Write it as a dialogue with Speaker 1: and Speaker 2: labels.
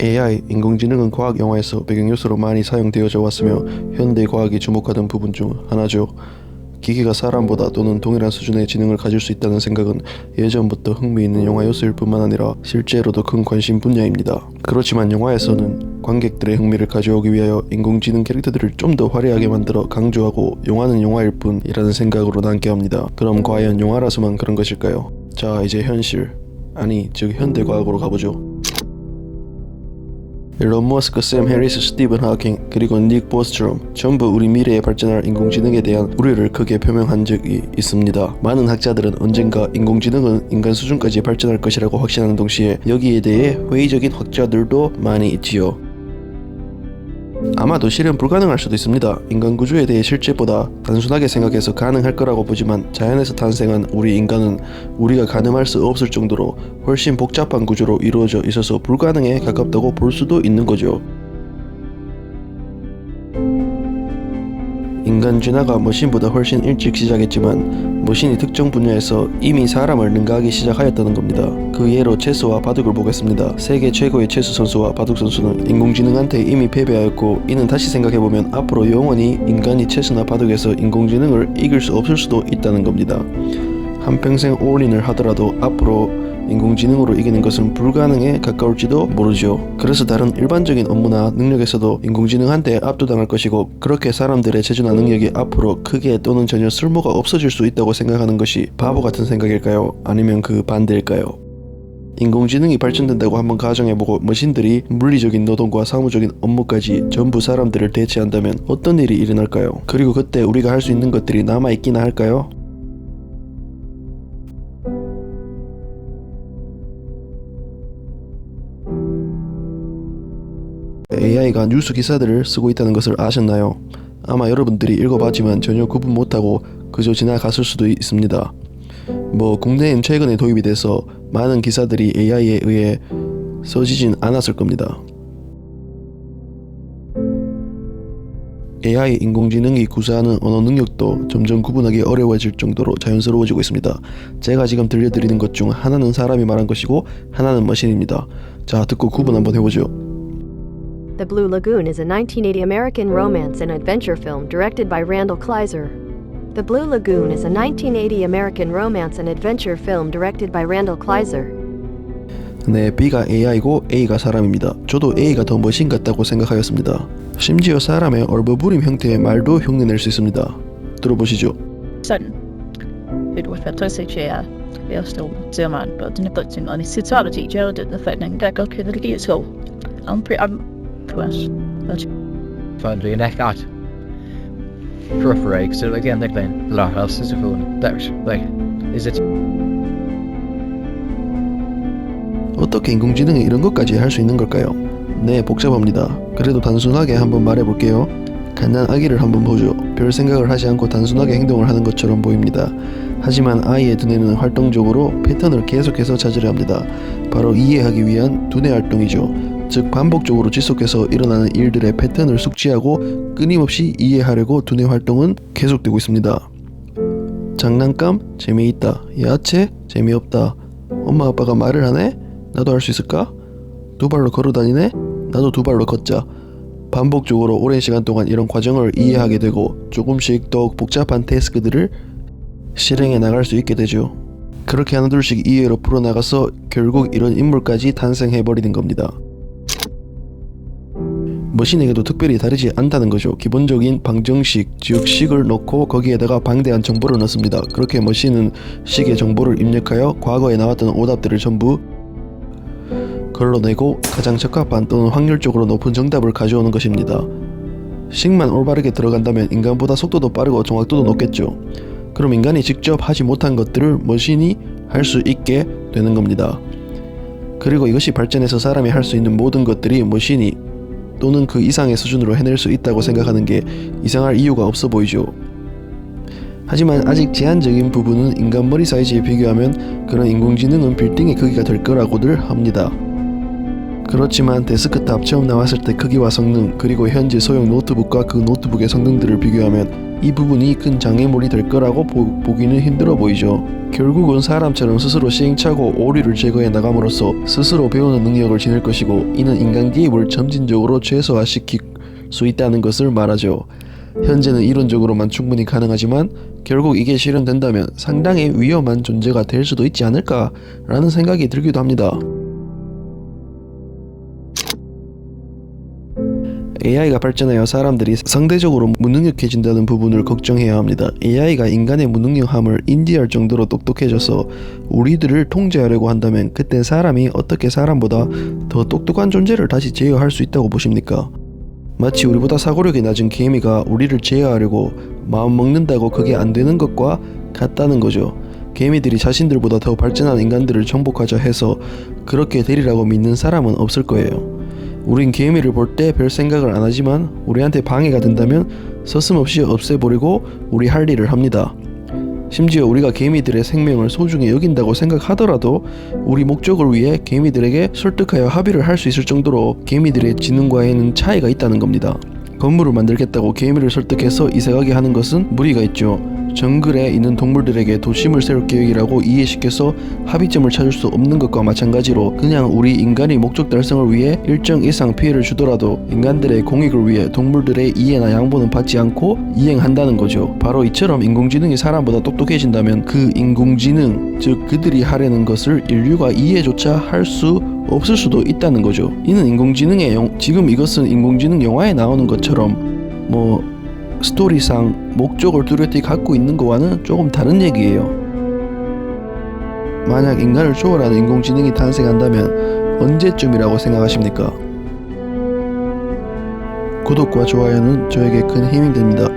Speaker 1: AI, 인공지능은 과학 영화에서 배경 요소로 많이 사용되어져 왔으며 현대 과학이 주목하던 부분 중 하나죠. 기계가 사람보다 또는 동일한 수준의 지능을 가질 수 있다는 생각은 예전부터 흥미있는 영화 요소일 뿐만 아니라 실제로도 큰 관심 분야입니다. 그렇지만 영화에서는 관객들의 흥미를 가져오기 위하여 인공지능 캐릭터들을 좀 더 화려하게 만들어 강조하고 영화는 영화일 뿐이라는 생각으로 남게 합니다. 그럼 과연 영화라서만 그런 것일까요? 자, 이제 현실, 아니 즉 현대 과학으로 가보죠. 일론 머스크, 샘 해리스, 스티븐 하킹, 그리고 닉 보스트롬 전부 우리 미래에 발전할 인공지능에 대한 우려를 크게 표명한 적이 있습니다. 많은 학자들은 언젠가 인공지능은 인간 수준까지 발전할 것이라고 확신하는 동시에 여기에 대해 회의적인 학자들도 많이 있지요. 아마도 실현 불가능할 수도 있습니다. 인간 구조에 대해 실제보다 단순하게 생각해서 가능할 거라고 보지만 자연에서 탄생한 우리 인간은 우리가 가늠할 수 없을 정도로 훨씬 복잡한 구조로 이루어져 있어서 불가능에 가깝다고 볼 수도 있는 거죠. 인간 진화가 머신보다 훨씬 일찍 시작했지만 머신이 특정 분야에서 이미 사람을 능가하기 시작하였다는 겁니다. 그 예로 체스와 바둑을 보겠습니다. 세계 최고의 체스 선수와 바둑 선수는 인공지능한테 이미 패배하였고 이는 다시 생각해보면 앞으로 영원히 인간이 체스나 바둑에서 인공지능을 이길 수 없을 수도 있다는 겁니다. 한평생 올인을 하더라도 앞으로 인공지능으로 이기는 것은 불가능에 가까울지도 모르죠. 그래서 다른 일반적인 업무나 능력에서도 인공지능한테 압도당할 것이고 그렇게 사람들의 재주나 능력이 앞으로 크게 또는 전혀 쓸모가 없어질 수 있다고 생각하는 것이 바보 같은 생각일까요? 아니면 그 반대일까요? 인공지능이 발전된다고 한번 가정해보고 머신들이 물리적인 노동과 사무적인 업무까지 전부 사람들을 대체한다면 어떤 일이 일어날까요? 그리고 그때 우리가 할 수 있는 것들이 남아있기나 할까요? AI가 뉴스 기사들을 쓰고 있다는 것을 아셨나요? 아마 여러분들이 읽어봤지만 전혀 구분 못하고 그저 지나갔을 수도 있습니다. 국내엔 최근에 도입이 돼서 많은 기사들이 AI에 의해 써지진 않았을 겁니다. AI 인공지능이 구사하는 언어 능력도 점점 구분하기 어려워질 정도로 자연스러워지고 있습니다. 제가 지금 들려드리는 것 중 하나는 사람이 말한 것이고 하나는 머신입니다. 자, 듣고 구분 한번 해보죠.
Speaker 2: The Blue Lagoon is a 1980 American romance and adventure film directed by Randall Kleiser. The Blue Lagoon is a 1980 American romance and adventure film directed by Randall Kleiser.
Speaker 1: 네, B가 AI고 A가 사람입니다. 저도 A가 더 머신 같다고 생각하였습니다. 심지어 사람의 얼버무림 형태의 말도 흉내낼 수 있습니다. 들어보시죠.
Speaker 3: Sådan udfattar sig jeg står ser man på den plötsligt och det tar det jag det för den där går kunde det så. I'm was
Speaker 4: Find the neck out. Periphery, so again, they're playing lot of phone. That's like, is it?
Speaker 1: 어떻게 인공지능이 이런 것까지 할 수 있는 걸까요? 네, 복잡합니다. 그래도 단순하게 한번 말해볼게요. 갓난 아기를 한번 보죠. 별 생각을 하지 않고 단순하게 행동을 하는 것처럼 보입니다. 하지만 아이의 두뇌는 활동적으로 패턴을 계속해서 찾으려 합니다. 바로 이해하기 위한 두뇌 활동이죠. 즉 반복적으로 지속해서 일어나는 일들의 패턴을 숙지하고 끊임없이 이해하려고 두뇌 활동은 계속되고 있습니다. 장난감? 재미있다. 야채? 재미없다. 엄마 아빠가 말을 하네? 나도 할 수 있을까? 두 발로 걸어다니네? 나도 두 발로 걷자. 반복적으로 오랜 시간 동안 이런 과정을 이해하게 되고 조금씩 더욱 복잡한 태스크들을 실행해 나갈 수 있게 되죠. 그렇게 하나둘씩 이해로 풀어나가서 결국 이런 인물까지 탄생해버리는 겁니다. 머신에게도 특별히 다르지 않다는 거죠. 기본적인 방정식, 즉 식을 넣고 거기에다가 방대한 정보를 넣습니다. 그렇게 머신은 식의 정보를 입력하여 과거에 나왔던 오답들을 전부 걸러내고 가장 적합한 또는 확률적으로 높은 정답을 가져오는 것입니다. 식만 올바르게 들어간다면 인간보다 속도도 빠르고 정확도도 높겠죠. 그럼 인간이 직접 하지 못한 것들을 머신이 할 수 있게 되는 겁니다. 그리고 이것이 발전해서 사람이 할 수 있는 모든 것들이 머신이 또는 그 이상의 수준으로 해낼 수 있다고 생각하는 게 이상할 이유가 없어 보이죠. 하지만 아직 제한적인 부분은 인간 머리 사이즈에 비교하면 그런 인공지능은 빌딩의 크기가 될 거라고들 합니다. 그렇지만 데스크탑 처음 나왔을 때 크기와 성능, 그리고 현재 소형 노트북과 그 노트북의 성능들을 비교하면 이 부분이 큰 장애물이 될 거라고 보기는 힘들어 보이죠. 결국은 사람처럼 스스로 시행착오, 오류를 제거해 나감으로써 스스로 배우는 능력을 지닐 것이고, 이는 인간 개입을 점진적으로 최소화시킬 수 있다는 것을 말하죠. 현재는 이론적으로만 충분히 가능하지만 결국 이게 실현된다면 상당히 위험한 존재가 될 수도 있지 않을까라는 생각이 들기도 합니다. AI가 발전하여 사람들이 상대적으로 무능력해진다는 부분을 걱정해야 합니다. AI가 인간의 무능력함을 인지할 정도로 똑똑해져서 우리들을 통제하려고 한다면 그땐 사람이 어떻게 사람보다 더 똑똑한 존재를 다시 제어할 수 있다고 보십니까? 마치 우리보다 사고력이 낮은 개미가 우리를 제어하려고 마음먹는다고 그게 안 되는 것과 같다는 거죠. 개미들이 자신들보다 더 발전한 인간들을 정복하자 해서 그렇게 되리라고 믿는 사람은 없을 거예요. 우린 개미를 볼 때 별 생각을 안 하지만 우리한테 방해가 된다면 서슴없이 없애버리고 우리 할 일을 합니다. 심지어 우리가 개미들의 생명을 소중히 여긴다고 생각하더라도 우리 목적을 위해 개미들에게 설득하여 합의를 할 수 있을 정도로 개미들의 지능과에는 차이가 있다는 겁니다. 건물을 만들겠다고 개미를 설득해서 이사가게 하는 것은 무리가 있죠. 정글에 있는 동물들에게 도심을 세울 계획이라고 이해시켜서 합의점을 찾을 수 없는 것과 마찬가지로 그냥 우리 인간이 목적 달성을 위해 일정 이상 피해를 주더라도 인간들의 공익을 위해 동물들의 이해나 양보는 받지 않고 이행한다는 거죠. 바로 이처럼 인공지능이 사람보다 똑똑해진다면 그 인공지능, 즉 그들이 하려는 것을 인류가 이해조차 할 수 없을 수도 있다는 거죠. 이는 인공지능의 지금 이것은 인공지능 영화에 나오는 것처럼 스토리상 목적을 뚜렷이 갖고 있는 것과는 조금 다른 얘기예요. 만약 인간을 초월하는 인공지능이 탄생한다면 언제쯤이라고 생각하십니까? 구독과 좋아요는 저에게 큰 힘이 됩니다.